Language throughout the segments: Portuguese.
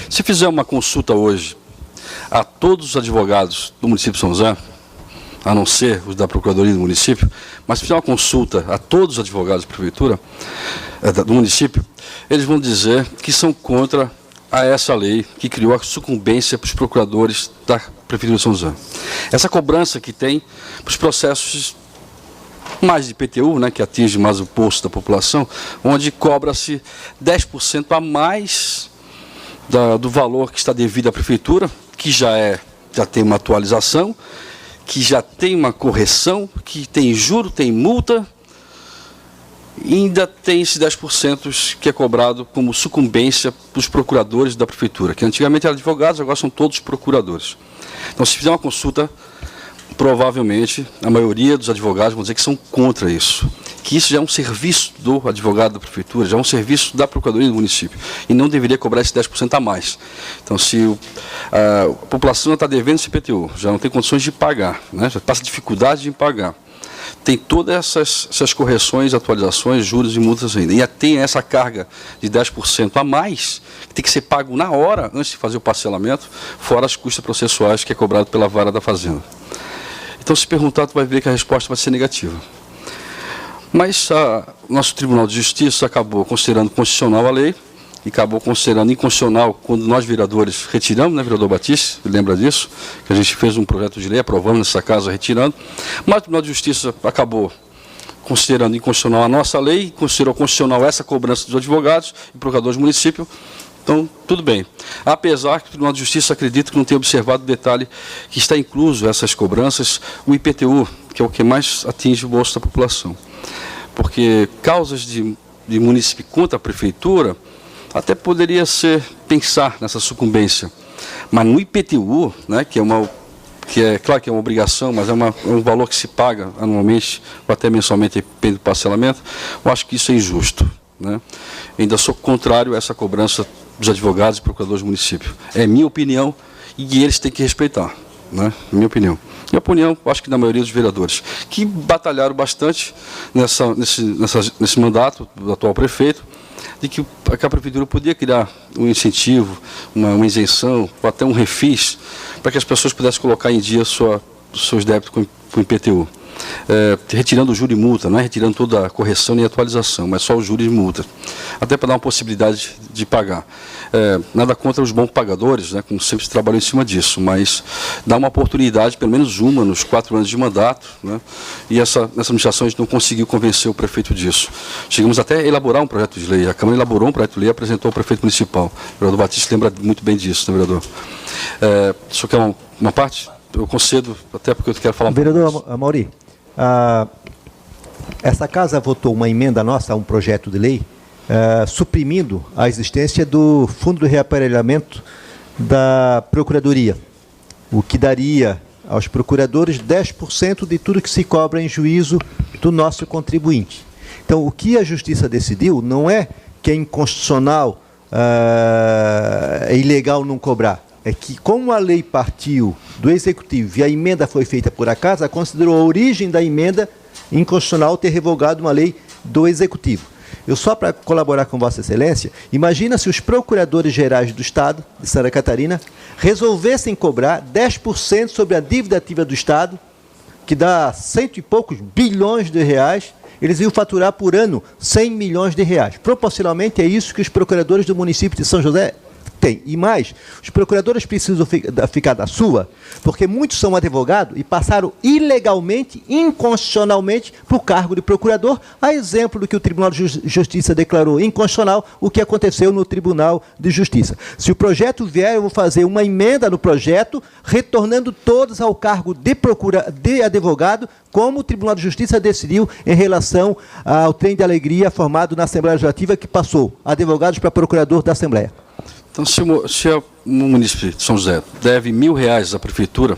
Se fizer uma consulta hoje a todos os advogados do município de São José, a não ser os da Procuradoria do município, mas se fizer uma consulta a todos os advogados da Prefeitura, do município, eles vão dizer que são contra essa lei que criou a sucumbência para os procuradores da Prefeitura de São José. Essa cobrança que tem para os processos mais de IPTU, né, que atinge mais o bolso da população, onde cobra-se 10% a mais do valor que está devido à Prefeitura, que já tem uma atualização, que já tem uma correção, que tem juro, tem multa, e ainda tem esse 10% que é cobrado como sucumbência para os procuradores da Prefeitura, que antigamente eram advogados, agora são todos procuradores. Então, se fizer uma consulta, provavelmente a maioria dos advogados vão dizer que são contra isso, que isso já é um serviço do advogado da Prefeitura, já é um serviço da Procuradoria do município, e não deveria cobrar esse 10% a mais. Então, se a população está devendo esse IPTU, já não tem condições de pagar, né, já passa dificuldade de pagar, tem todas essas correções, atualizações, juros e multas ainda, e tem essa carga de 10% a mais, que tem que ser pago na hora, antes de fazer o parcelamento, fora as custas processuais que é cobrado pela vara da Fazenda. Então, se perguntar, tu vai ver que a resposta vai ser negativa. Mas o nosso Tribunal de Justiça acabou considerando constitucional a lei e acabou considerando inconstitucional quando nós, vereadores, retiramos, né, vereador Batista, lembra disso? Que a gente fez um projeto de lei, aprovamos nessa casa, retirando. Mas o Tribunal de Justiça acabou considerando inconstitucional a nossa lei, considerou constitucional essa cobrança dos advogados e procuradores do município. Então, tudo bem. Apesar que o Tribunal de Justiça acredita que não tem observado o detalhe que está incluso essas cobranças, o IPTU, que é o que mais atinge o bolso da população. Porque causas de município contra a Prefeitura, até poderia pensar nessa sucumbência. Mas no IPTU, né, que é claro que é uma obrigação, mas é um valor que se paga anualmente, ou até mensalmente, depende do parcelamento, eu acho que isso é injusto, né? Ainda sou contrário a essa cobrança dos advogados e procuradores do município. É minha opinião e eles têm que respeitar, né? Minha opinião. Minha opinião, acho que da maioria dos vereadores, que batalharam bastante nesse mandato do atual prefeito, de que a Prefeitura podia criar um incentivo, uma isenção, ou até um refis, para que as pessoas pudessem colocar em dia os seus débitos com o IPTU. Retirando o juro e multa, não é retirando toda a correção nem atualização, mas só o juro e multa, até para dar uma possibilidade de pagar. Nada contra os bons pagadores, né, como sempre se trabalhou em cima disso, mas dá uma oportunidade, pelo menos uma, nos 4 anos de mandato, né, e nessa administração a gente não conseguiu convencer o prefeito disso. Chegamos até a elaborar um projeto de lei, a Câmara elaborou um projeto de lei e apresentou ao prefeito municipal. O vereador Batista lembra muito bem disso, né, vereador? Só quer uma parte? Eu concedo, até porque eu quero falar um pouco. Vereador Amauri, essa casa votou uma emenda nossa a um projeto de lei suprimindo a existência do Fundo de Reaparelhamento da Procuradoria, o que daria aos procuradores 10% de tudo que se cobra em juízo do nosso contribuinte. Então, o que a Justiça decidiu não é que é inconstitucional, é ilegal não cobrar. É que, como a lei partiu do Executivo e a emenda foi feita por a Casa, considerou a origem da emenda inconstitucional ter revogado uma lei do Executivo. Eu, só para colaborar com Vossa Excelência, imagina se os procuradores gerais do Estado, de Santa Catarina, resolvessem cobrar 10% sobre a dívida ativa do Estado, que dá 100 e poucos bilhões de reais, eles iam faturar por ano 100 milhões de reais. Proporcionalmente, é isso que os procuradores do município de São José tem. E mais, os procuradores precisam ficar da sua, porque muitos são advogados e passaram ilegalmente, inconstitucionalmente, para o cargo de procurador, a exemplo do que o Tribunal de Justiça declarou inconstitucional, o que aconteceu no Tribunal de Justiça. Se o projeto vier, eu vou fazer uma emenda no projeto, retornando todos ao cargo de advogado, como o Tribunal de Justiça decidiu em relação ao trem de alegria formado na Assembleia Legislativa, que passou advogados para procurador da Assembleia. Então, se o município de São José deve R$1.000 à Prefeitura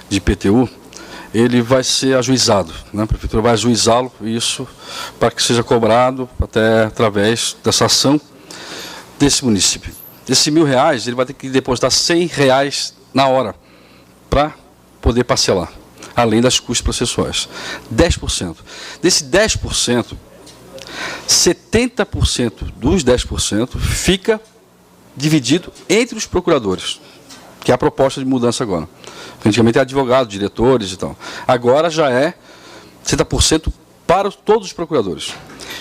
de IPTU, ele vai ser ajuizado, né? A Prefeitura vai ajuizá-lo, isso, para que seja cobrado até através dessa ação desse município. Desses R$1.000, ele vai ter que depositar R$100 na hora para poder parcelar, além das custas processuais. 10%. Desse 10%, 70% dos 10% fica dividido entre os procuradores, que é a proposta de mudança agora. Antigamente era advogado, diretores e tal. Agora já é 60% para todos os procuradores.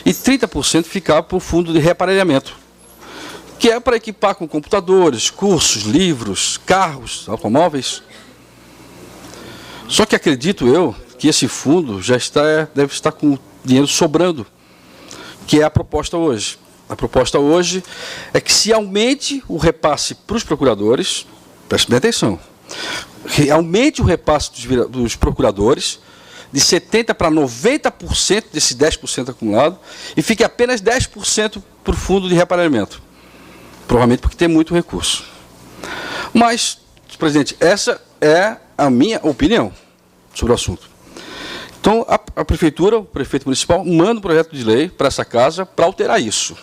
E 30% ficava para o fundo de reaparelhamento, que é para equipar com computadores, cursos, livros, carros, automóveis. Só que acredito eu que esse fundo já deve estar com dinheiro sobrando, que é a proposta hoje. A proposta hoje é que se aumente o repasse para os procuradores, preste bem atenção, que aumente o repasse dos procuradores de 70% para 90% desse 10% acumulado e fique apenas 10% para o fundo de reaparelhamento. Provavelmente porque tem muito recurso. Mas, presidente, essa é a minha opinião sobre o assunto. Então, a prefeitura, o prefeito municipal, manda um projeto de lei para essa casa para alterar isso,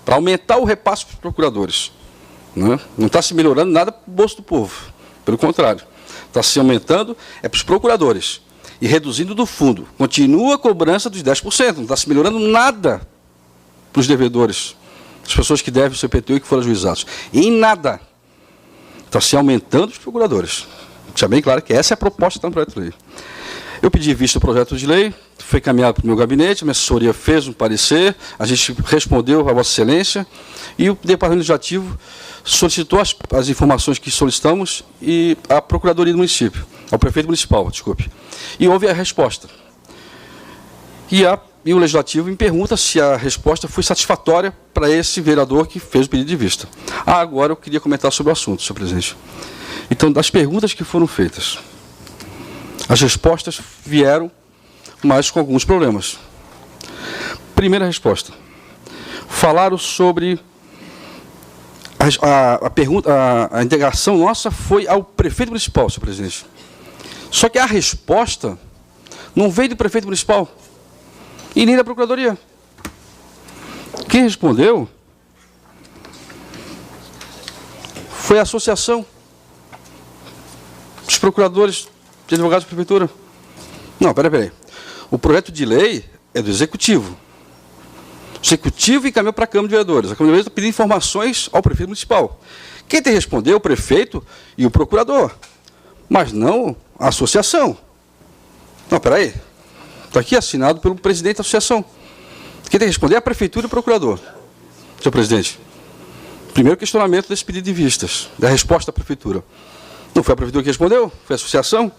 para aumentar o repasse para os procuradores. Não está se melhorando nada para o bolso do povo, pelo contrário. Está se aumentando para os procuradores e reduzindo do fundo. Continua a cobrança dos 10%, não está se melhorando nada para os devedores, as pessoas que devem o seu IPTU e que foram ajuizados. Em nada. Está se aumentando os procuradores. Deixa bem claro que essa é a proposta que está no projeto de lei. Eu pedi vista do projeto de lei, foi encaminhado para o meu gabinete, a minha assessoria fez um parecer, a gente respondeu a Vossa Excelência e o Departamento Legislativo solicitou as informações que solicitamos e a Procuradoria do Município, ao Prefeito Municipal, desculpe. E houve a resposta. E o Legislativo me pergunta se a resposta foi satisfatória para esse vereador que fez o pedido de vista. Agora eu queria comentar sobre o assunto, senhor presidente. Então, das perguntas que foram feitas, as respostas vieram, mas com alguns problemas. Primeira resposta. Falaram sobre a integração nossa foi ao prefeito municipal, senhor presidente. Só que a resposta não veio do prefeito municipal e nem da procuradoria. Quem respondeu foi a associação dos procuradores de advogados da prefeitura. Não, peraí. O projeto de lei é do Executivo. O Executivo encaminhou para a Câmara de Vereadores. A Câmara de Vereadores está pedindo informações ao prefeito municipal. Quem tem que responder é o prefeito e o procurador, mas não a associação. Não, peraí. Está aqui assinado pelo presidente da associação. Quem tem que responder é a prefeitura e o procurador. Senhor presidente, primeiro questionamento desse pedido de vistas, da resposta da prefeitura. Não foi a prefeitura que respondeu? Foi a associação?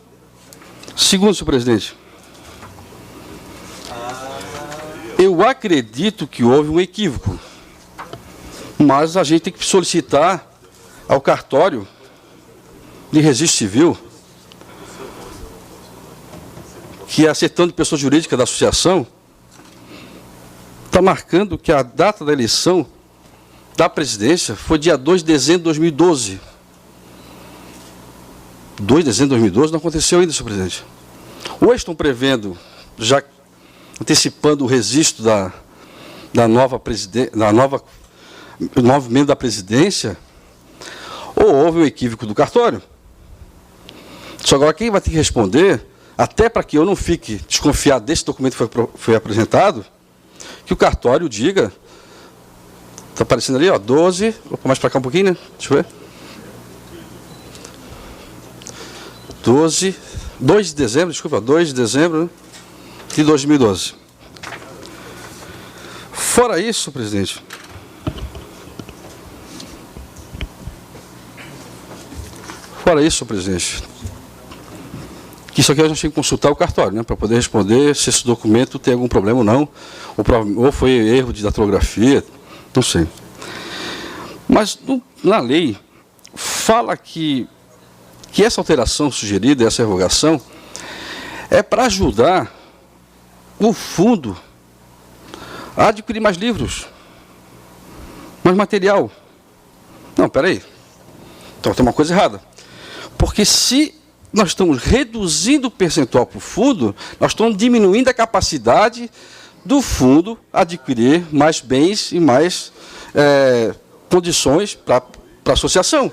Segundo, senhor presidente, eu acredito que houve um equívoco, mas a gente tem que solicitar ao cartório de registro civil, que é a certidão de pessoa jurídica da associação, está marcando que a data da eleição da presidência foi dia 2 de dezembro de 2012. 2 de dezembro de 2012 não aconteceu ainda, senhor presidente. Ou estão prevendo, já antecipando o registro da nova presidência, do novo membro da presidência, ou houve um equívoco do cartório. Só agora quem vai ter que responder, até para que eu não fique desconfiado desse documento que foi apresentado, que o cartório diga, está aparecendo ali, ó, 12, vou mais para cá um pouquinho, né? Deixa eu ver. 2 de dezembro, desculpa, 2 de dezembro de 2012. Fora isso, presidente, que isso aqui a gente tem que consultar o cartório, né, para poder responder se esse documento tem algum problema ou não, ou foi erro de datilografia, não sei. Mas na lei fala que essa alteração sugerida, essa revogação, é para ajudar o fundo a adquirir mais livros, mais material. Não, peraí. Então tem uma coisa errada. Porque se nós estamos reduzindo o percentual para o fundo, nós estamos diminuindo a capacidade do fundo adquirir mais bens e mais condições para a associação.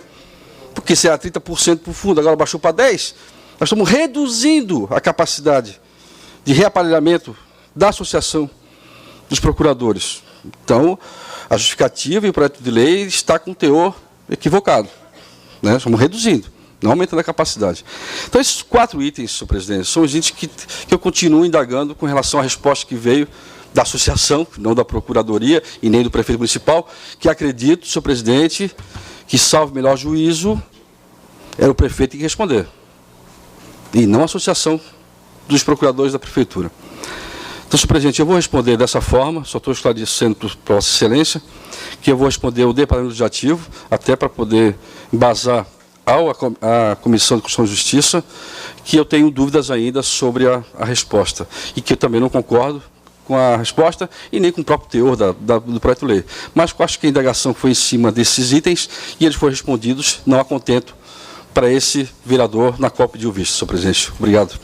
Porque se era 30% para o fundo, agora baixou para 10%, nós estamos reduzindo a capacidade de reaparelhamento da associação dos procuradores. Então, a justificativa e o projeto de lei está com um teor equivocado. Né? Estamos reduzindo, não aumentando a capacidade. Então, esses 4 itens, senhor presidente, são os itens que eu continuo indagando com relação à resposta que veio da associação, não da Procuradoria e nem do prefeito municipal, que acredito, senhor presidente, que, salvo melhor juízo, era o prefeito que tem que responder, e não a associação dos procuradores da prefeitura. Então, senhor presidente, eu vou responder dessa forma, só estou esclarecendo para Vossa Excelência, que eu vou responder o Departamento Legislativo, até para poder embasar à Comissão de Constituição e Justiça, que eu tenho dúvidas ainda sobre a resposta, e que eu também não concordo com a resposta e nem com o próprio teor do projeto de lei. Mas eu acho que a indagação foi em cima desses itens e eles foram respondidos, não a contento, para esse vereador na qual pediu visto, senhor presidente. Obrigado.